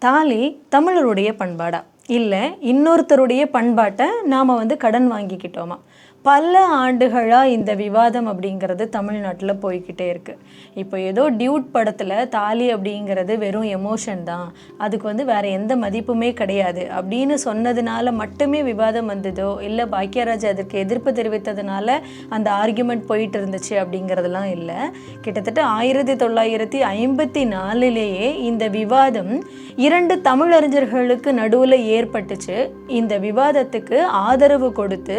தாலி தமிழருடைய பண்பாடா இல்லை இன்னொருத்தருடைய பண்பாட்டை நாம் கடன் வாங்கிக்கிட்டோமா? பல ஆண்டுகளாக இந்த விவாதம் அப்படிங்கிறது தமிழ்நாட்டில் போய்கிட்டே இருக்குது. இப்போ ஏதோ டியூட் படத்தில் தாலி அப்படிங்கிறது வெறும் எமோஷன் தான், அதுக்கு வேறு எந்த மதிப்புமே கிடையாது அப்படின்னு சொன்னதுனால மட்டுமே விவாதம் வந்ததோ, இல்லை பாக்கியராஜ் அதற்கு எதிர்ப்பு தெரிவித்ததுனால அந்த ஆர்கியூமெண்ட் போயிட்டு இருந்துச்சு அப்படிங்கிறதுலாம் இல்லை. கிட்டத்தட்ட 1954 இந்த விவாதம் 2 தமிழறிஞர்களுக்கு நடுவில் ஏற்பட்டுச்சு. இந்த விவாதத்துக்கு ஆதரவு கொடுத்து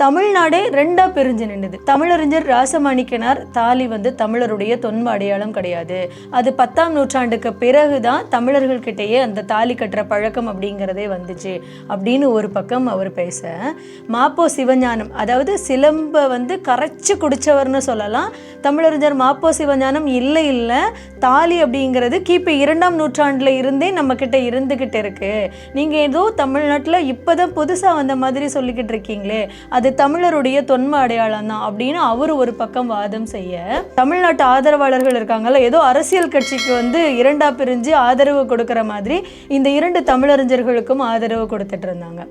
தமிழ்நாடு ரெண்டா பிரிஞ்சு நின்னுது. தமிழறிஞர் ராசமாணிக்கனார் தாலி தமிழருடைய தொன்ம அடையாளம் கிடையாது, அது 10ஆம் நூற்றாண்டுக்கு பிறகுதான் தமிழர்கள் கிட்டேயே அந்த தாலி கட்டுற பழக்கம் அப்படிங்கிறதே வந்துச்சு அப்படின்னு ஒரு பக்கம் அவர் பேச, மாப்போ சிவஞானம் அதாவது சிலம்ப கரைச்சு குடிச்சவர்னு சொல்லலாம் தமிழறிஞர் மாப்போ சிவஞானம், இல்லை இல்லை தாலி அப்படிங்கிறது கிபி 2ஆம் நூற்றாண்டுல இருந்தே நம்ம கிட்ட இருந்துகிட்டு இருக்கு, நீங்க ஏதோ தமிழ்நாட்டில் இப்போதான் புதுசாக வந்த மாதிரி சொல்லிக்கிட்டு இருக்கீங்களே, அது தமிழருடைய தொன்ம அடையாளம் தான் அப்படின்னு அவர் ஒரு பக்கம் வாதம் செய்ய, தமிழ்நாட்டு ஆதரவாளர்கள் இருக்காங்கல்ல, ஏதோ அரசியல் கட்சிக்கு இரண்டா பிரிஞ்சு ஆதரவு கொடுக்குற மாதிரி இந்த 2 தமிழறிஞர்களுக்கும் ஆதரவு கொடுத்துட்டு இருந்தாங்க.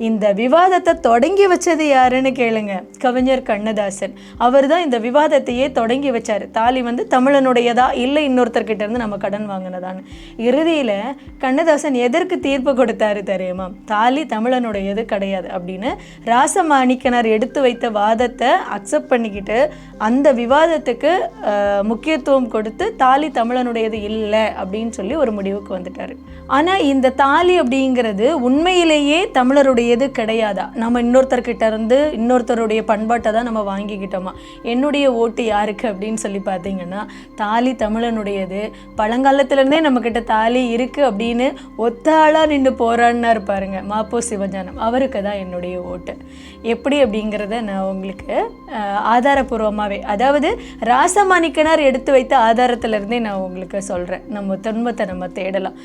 இந்த விவாதத்தை தொடங்கி வச்சது யாருன்னு கேளுங்க, கவிஞர் கண்ணதாசன். அவர் தான் இந்த விவாதத்தையே தொடங்கி வச்சார். தாலி தமிழனுடையதா இல்லை இன்னொருத்தர்கிட்ட இருந்து நம்ம கடன் வாங்கினதான்னு. இறுதியில் கண்ணதாசன் எதற்கு தீர்ப்பு கொடுத்தாரு தெரியுமா? தாலி தமிழனுடையது கிடையாது அப்படின்னு ராசமாணிக்கனார் எடுத்து வைத்த வாதத்தை அக்செப்ட் பண்ணிக்கிட்டு அந்த விவாதத்துக்கு முக்கியத்துவம் கொடுத்து தாலி தமிழனுடையது இல்லை அப்படின்னு சொல்லி ஒரு முடிவுக்கு வந்துட்டாரு. ஆனால் இந்த தாலி அப்படிங்கிறது உண்மையிலேயே தமிழருடையது கிடையாதா? நம்ம இன்னொருத்தர்கிட்ட இருந்து இன்னொருத்தருடைய பண்பாட்டை தான் நம்ம வாங்கிக்கிட்டோமா? என்னுடைய ஓட்டு யாருக்கு அப்படின்னு சொல்லி பார்த்தீங்கன்னா, தாலி தமிழனுடையது, பழங்காலத்துலேருந்தே நம்மக்கிட்ட தாலி இருக்குது அப்படின்னு ஒத்தாளாக நின்று போராடினார் பாருங்க மாப்போ சிவஞானம், அவருக்கு தான் என்னுடைய ஓட்டு. எப்படி அப்படிங்கிறத நான் உங்களுக்கு ஆதாரபூர்வமாகவே, அதாவது ராசமாணிக்கனார் எடுத்து வைத்த ஆதாரத்திலிருந்தே நான் உங்களுக்கு சொல்கிறேன். நம்ம தொன்மத்தை நம்ம தேடலாம்.